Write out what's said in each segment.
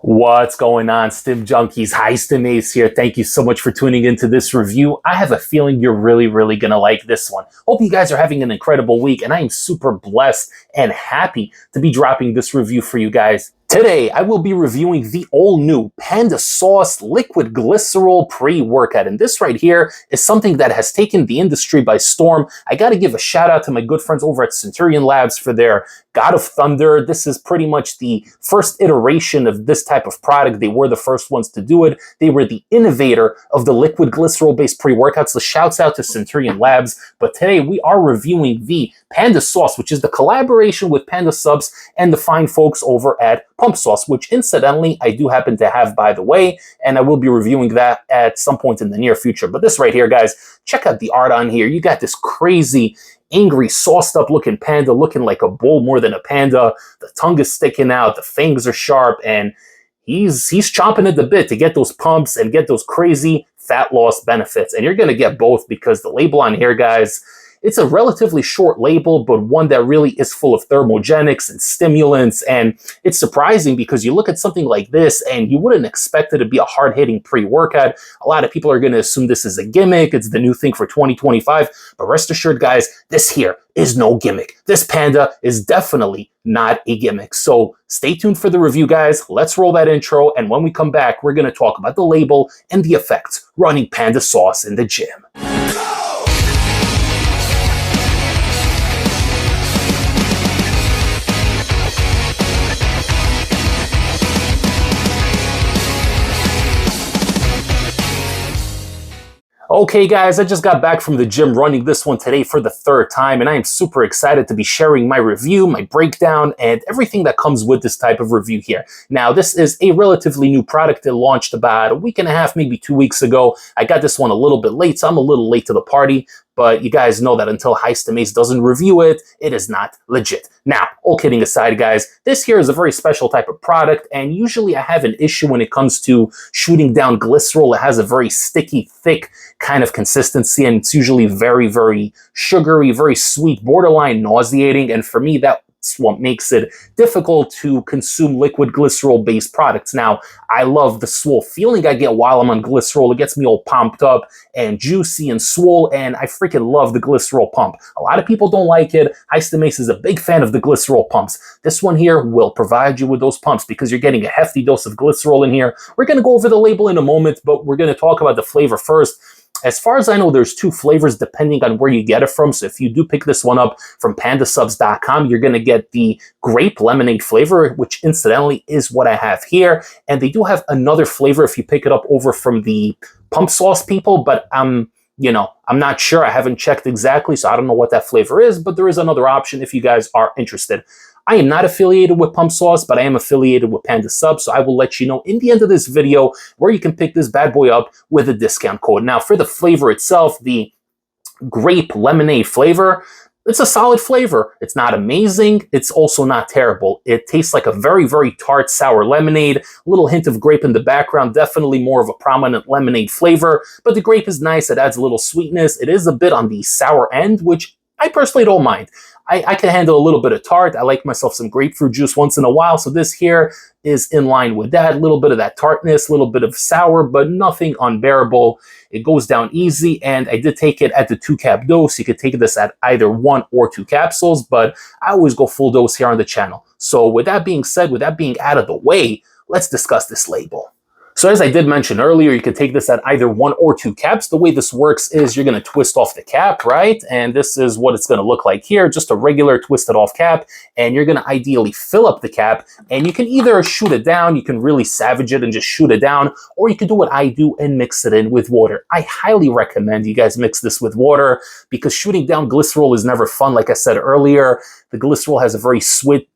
What's going on, Stim Junkies? High Stim Ace here. Thank you so much for tuning into this review. I have a feeling you're really going to like this one. Hope you guys are having an incredible week, and I am super blessed and happy to be dropping this review for you guys. Today, I will be reviewing the all-new Panda Sauce Liquid Glycerol Pre-Workout, and this right here is something that has taken the industry by storm. I gotta give a shout out to my good friends over at Centurion Labs for their God of Thunder. This is pretty much the first iteration of this type of product. They were the first ones to do it. They were the innovator of the liquid glycerol-based pre-workouts, so shouts out to Centurion Labs. But today, we are reviewing the Panda Sauce, which is the collaboration with Panda Supps and the fine folks over at Pump Sauce, which incidentally I do happen to have, by the way, and I will be reviewing that at some point in the near future. But this right here, guys, check out the art on here. You got this crazy, angry, sauced up looking panda looking like a bull more than a panda. The tongue is sticking out, the fangs are sharp, and he's chomping at the bit to get those pumps and get those crazy fat loss benefits. And you're going to get both because the label on here, guys, it's a relatively short label, but one that really is full of thermogenics and stimulants. And it's surprising because you look at something like this and you wouldn't expect it to be a hard-hitting pre-workout. A lot of people are going to assume this is a gimmick. It's the new thing for 2025. But rest assured, guys, this here is no gimmick. This Panda is definitely not a gimmick. So stay tuned for the review, guys. Let's roll that intro. And when we come back, we're going to talk about the label and the effects running Panda Sauce in the gym. Okay, guys, I just got back from the gym running this one today for the third time, and I am super excited to be sharing my review, my breakdown, and everything that comes with this type of review here. Now, this is a relatively new product that launched about a week and a half, maybe 2 weeks ago. I got this one a little bit late, so I'm a little late to the party. But you guys know that until High Stim Ace doesn't review it, it is not legit. Now, all kidding aside, guys, this here is a very special type of product, and usually I have an issue when it comes to shooting down glycerol. It has a very sticky, thick kind of consistency, and it's usually very sugary, very sweet, borderline nauseating, and for me, that's what makes it difficult to consume liquid glycerol-based products. Now, I love the swole feeling I get while I'm on glycerol. It gets me all pumped up and juicy and swole, and I freaking love the glycerol pump. A lot of people don't like it. High Stim Ace is a big fan of the glycerol pumps. This one here will provide you with those pumps because you're getting a hefty dose of glycerol in here. We're going to go over the label in a moment, but we're going to talk about the flavor first. As far as I know, there's two flavors depending on where you get it from. So if you do pick this one up from pandasupps.com, you're going to get the grape lemonade flavor, which incidentally is what I have here. And they do have another flavor if you pick it up over from the Pump Sauce people, but I'm not sure. I haven't checked exactly, so I don't know what that flavor is, but there is another option if you guys are interested. I am not affiliated with Pump Sauce, but I am affiliated with Panda Supps, so I will let you know in the end of this video where you can pick this bad boy up with a discount code. Now, for the flavor itself, the grape lemonade flavor, it's a solid flavor. It's not amazing. It's also not terrible. It tastes like a very tart, sour lemonade. A little hint of grape in the background, definitely more of a prominent lemonade flavor, but the grape is nice. It adds a little sweetness. It is a bit on the sour end, which I personally don't mind. I can handle a little bit of tart. I like myself some grapefruit juice once in a while, so this here is in line with that. A little bit of that tartness, a little bit of sour, but nothing unbearable. It goes down easy, and I did take it at the 2-cap dose. You could take this at either 1 or 2 capsules, but I always go full dose here on the channel. So with that being said, with that being out of the way, let's discuss this label. So as I did mention earlier, you can take this at either 1 or 2 caps. The way this works is you're going to twist off the cap, right? And this is what it's going to look like here, just a regular twisted off cap. And you're going to ideally fill up the cap. And you can either shoot it down, you can really savage it and just shoot it down, or you can do what I do and mix it in with water. I highly recommend you guys mix this with water because shooting down glycerol is never fun. Like I said earlier, the glycerol has a very sweet,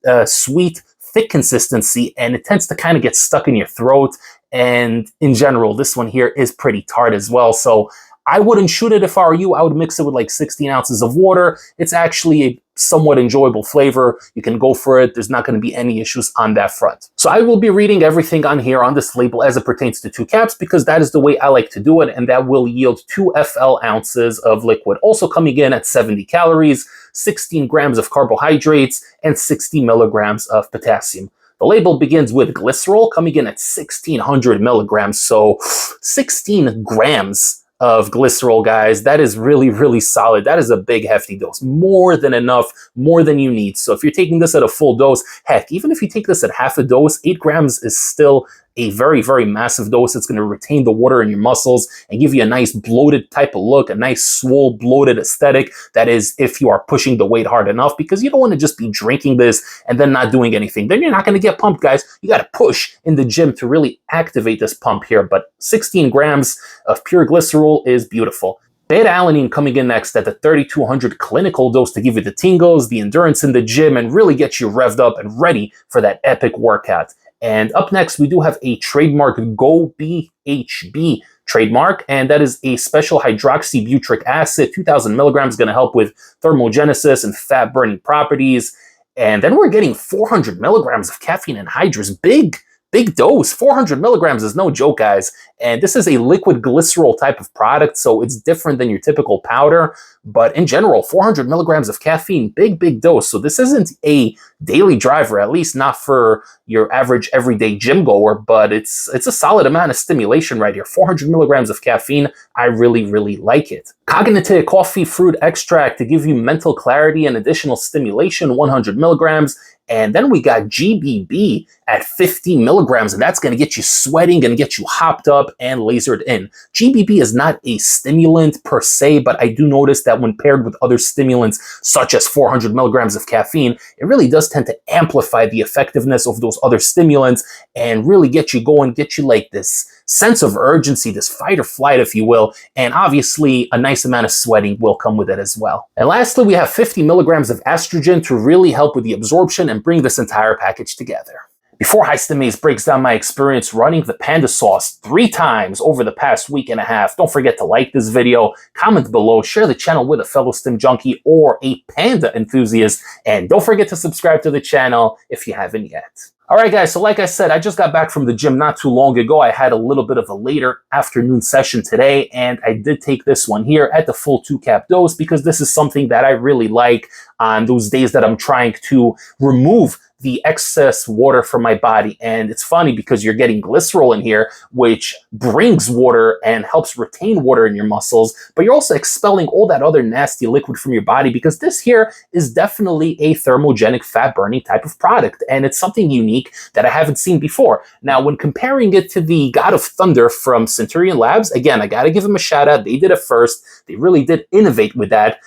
thick consistency, and it tends to kind of get stuck in your throat. And in general, this one here is pretty tart as well. So I wouldn't shoot it if I were you. I would mix it with like 16 ounces of water. It's actually a somewhat enjoyable flavor. You can go for it. There's not going to be any issues on that front. So I will be reading everything on here on this label as it pertains to 2 caps because that is the way I like to do it, and that will yield 2 FL ounces of liquid. Also coming in at 70 calories, 16 grams of carbohydrates, and 60 milligrams of potassium. The label begins with glycerol coming in at 1,600 milligrams, so 16 grams of glycerol, guys. That is really, really solid. That is a big, hefty dose. More than enough, more than you need. So if you're taking this at a full dose, heck, even if you take this at half a dose, 8 grams is still a very, very massive dose. It's going to retain the water in your muscles and give you a nice bloated type of look, a nice swole, bloated aesthetic. That is if you are pushing the weight hard enough, because you don't want to just be drinking this and then not doing anything. Then you're not going to get pumped, guys. You got to push in the gym to really activate this pump here. But 16 grams of pure glycerol is beautiful. Beta-alanine coming in next at the 3,200 clinical dose to give you the tingles, the endurance in the gym, and really get you revved up and ready for that epic workout. And up next, we do have a trademark Go BHB trademark, and that is a special hydroxybutyric acid. 2,000 milligrams, going to help with thermogenesis and fat-burning properties. And then we're getting 400 milligrams of caffeine anhydrous. Big dose. 400 milligrams is no joke, guys. And this is a liquid glycerol type of product, so it's different than your typical powder. But in general, 400 milligrams of caffeine, big dose. So this isn't a daily driver, at least not for your average everyday gym goer, but it's a solid amount of stimulation right here. 400 milligrams of caffeine, I really, really like it. Cognitive coffee fruit extract to give you mental clarity and additional stimulation, 100 milligrams. And then we got GBB at 50 milligrams, and that's going to get you sweating and get you hopped up and lasered in. GBB is not a stimulant per se, but I do notice that when paired with other stimulants, such as 400 milligrams of caffeine, it really does tend to amplify the effectiveness of those other stimulants and really get you going, get you like this sense of urgency, this fight or flight, if you will. And obviously, a nice amount of sweating will come with it as well. And lastly, we have 50 milligrams of estrogen to really help with the absorption and bring this entire package together. Before High Stim Ace breaks down my experience running the Panda Sauce 3 times over the past week and a half, don't forget to like this video, comment below, share the channel with a fellow Stim junkie or a Panda enthusiast, and don't forget to subscribe to the channel if you haven't yet. All right, guys, so like I said, I just got back from the gym not too long ago. I had a little bit of a later afternoon session today, and I did take this one here at the full 2-cap dose because this is something that I really like on those days that I'm trying to remove the excess water from my body. And it's funny because you're getting glycerol in here, which brings water and helps retain water in your muscles, but you're also expelling all that other nasty liquid from your body because this here is definitely a thermogenic fat burning type of product. And it's something unique that I haven't seen before. Now, when comparing it to the God of Thunder from Centurion Labs, again, I got to give them a shout out. They did it first. They really did innovate with that.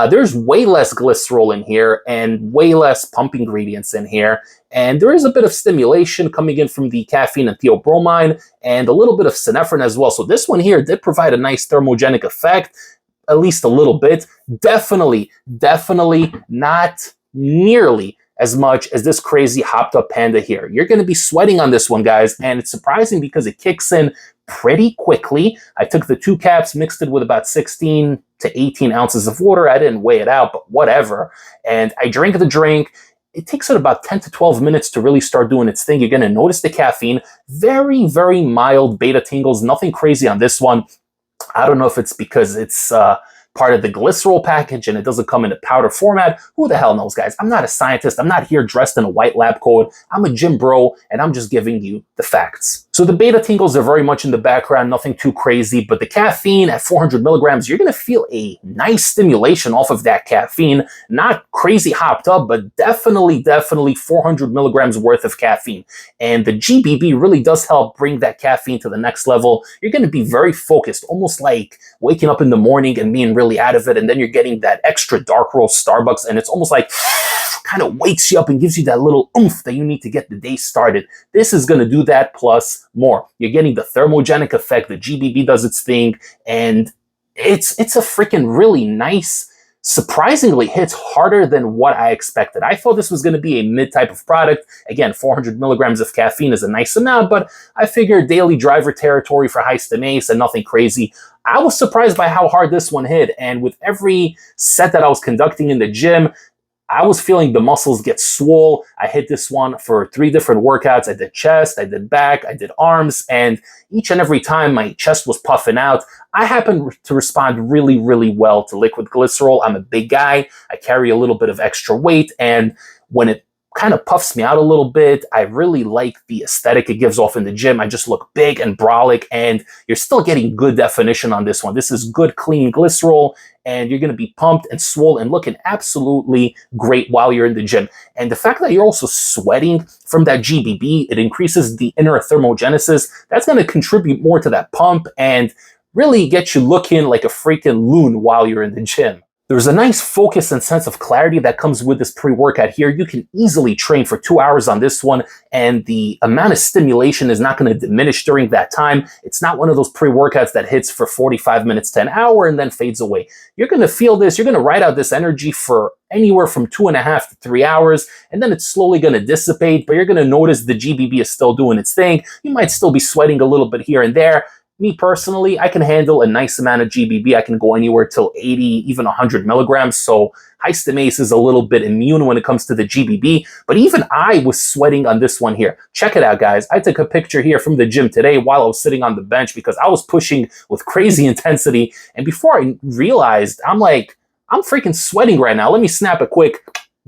There's way less glycerol in here and way less pump ingredients in here. And there is a bit of stimulation coming in from the caffeine and theobromine and a little bit of synephrine as well. So this one here did provide a nice thermogenic effect, at least a little bit. Definitely not nearly as much as this crazy hopped up Panda here. You're going to be sweating on this one, guys. And it's surprising because it kicks in pretty quickly. I took the 2 caps, mixed it with about 16 to 18 ounces of water. I didn't weigh it out, but whatever. And I drank the drink. It takes it about 10 to 12 minutes to really start doing its thing. You're going to notice the caffeine. Very, very mild beta tingles. Nothing crazy on this one. I don't know if it's because it's part of the glycerol package and it doesn't come in a powder format. Who the hell knows, guys? I'm not a scientist. I'm not here dressed in a white lab coat. I'm a gym bro, and I'm just giving you the facts. So the beta tingles are very much in the background, nothing too crazy, but the caffeine at 400 milligrams, you're going to feel a nice stimulation off of that caffeine. Not crazy hopped up, but definitely 400 milligrams worth of caffeine. And the GBB really does help bring that caffeine to the next level. You're going to be very focused, almost like waking up in the morning and being really out of it, and then you're getting that extra dark roast Starbucks, and it's almost like kind of wakes you up and gives you that little oomph that you need to get the day started. This is going to do that plus more. You're getting the thermogenic effect. The GBB does its thing, and it's a freaking really nice, surprisingly hits harder than what I expected. I thought this was going to be a mid type of product. Again, 400 milligrams of caffeine is a nice amount, but I figured daily driver territory for High Stim Ace and nothing crazy. I was surprised by how hard this one hit, and with every set that I was conducting in the gym, I was feeling the muscles get swole. I hit this one for 3 different workouts. I did chest, I did back, I did arms, and each and every time my chest was puffing out. I happen to respond really, really well to liquid glycerol. I'm a big guy. I carry a little bit of extra weight, and when it kind of puffs me out a little bit. I really like the aesthetic it gives off in the gym. I just look big and brolic, and you're still getting good definition on this one. This is good, clean glycerol, and you're going to be pumped and swole and looking absolutely great while you're in the gym. And the fact that you're also sweating from that GBB, it increases the inner thermogenesis. That's going to contribute more to that pump and really get you looking like a freaking loon while you're in the gym. There's a nice focus and sense of clarity that comes with this pre-workout here. You can easily train for 2 hours on this one, and the amount of stimulation is not going to diminish during that time. It's not one of those pre-workouts that hits for 45 minutes to an hour and then fades away. You're going to feel this. You're going to ride out this energy for anywhere from 2.5 to 3 hours, and then it's slowly going to dissipate, but you're going to notice the GBB is still doing its thing. You might still be sweating a little bit here and there. Me personally, I can handle a nice amount of GBB. I can go anywhere till 80, even 100 milligrams. So High Stim Ace is a little bit immune when it comes to the GBB. But even I was sweating on this one here. Check it out, guys. I took a picture here from the gym today while I was sitting on the bench because I was pushing with crazy intensity. And before I realized, I'm freaking sweating right now. Let me snap a quick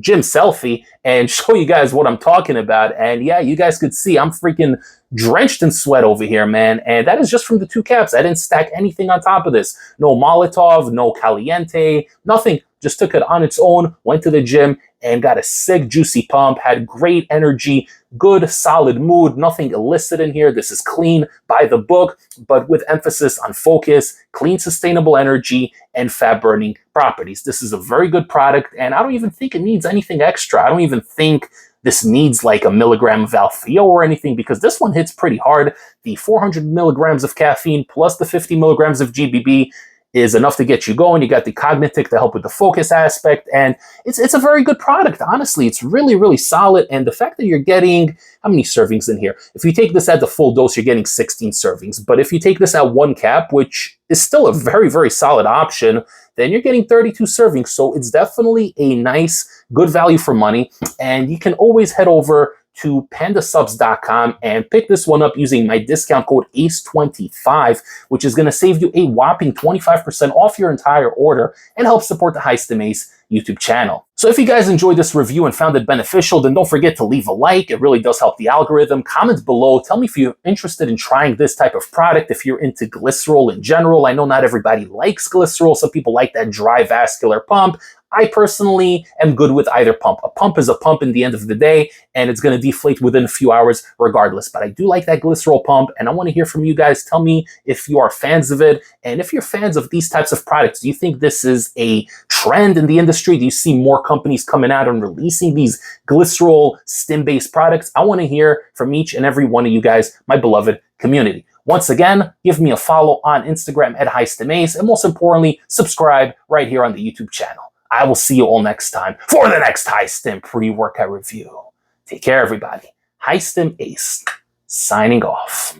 gym selfie and show you guys what I'm talking about. And yeah, you guys could see I'm freaking drenched in sweat over here, man. And that is just from the 2 caps. I didn't stack anything on top of this. No Molotov, no Caliente, nothing. Just took it on its own, went to the gym and got a sick, juicy pump, had great energy, good, solid mood, nothing illicit in here. This is clean by the book, but with emphasis on focus, clean, sustainable energy, and fat burning properties. This is a very good product, and I don't even think it needs anything extra. I don't even think this needs like a milligram of Altheo or anything, because this one hits pretty hard. The 400 milligrams of caffeine plus the 50 milligrams of GBB is enough to get you going. You got the Cognitic to help with the focus aspect, and it's a very good product. Honestly, it's really, really solid. And the fact that you're getting, how many servings in here? If you take this at the full dose, you're getting 16 servings. But if you take this at 1 cap, which is still a very, very solid option, then you're getting 32 servings. So it's definitely a nice, good value for money. And you can always head over to pandasupps.com and pick this one up using my discount code ACE25, which is going to save you a whopping 25% off your entire order and help support the High Stim Ace YouTube channel. So if you guys enjoyed this review and found it beneficial, then don't forget to leave a like. It really does help the algorithm. Comment below. Tell me if you're interested in trying this type of product, if you're into glycerol in general. I know not everybody likes glycerol. Some people like that dry vascular pump. I personally am good with either pump. A pump is a pump in the end of the day, and it's going to deflate within a few hours regardless. But I do like that glycerol pump, and I want to hear from you guys. Tell me if you are fans of it, and if you're fans of these types of products. Do you think this is a trend in the industry? Do you see more companies coming out and releasing these glycerol stim-based products? I want to hear from each and every one of you guys, my beloved community. Once again, give me a follow on Instagram at High Stim Ace, and most importantly, subscribe right here on the YouTube channel. I will see you all next time for the next High Stim pre-workout review. Take care, everybody. High Stim Ace, signing off.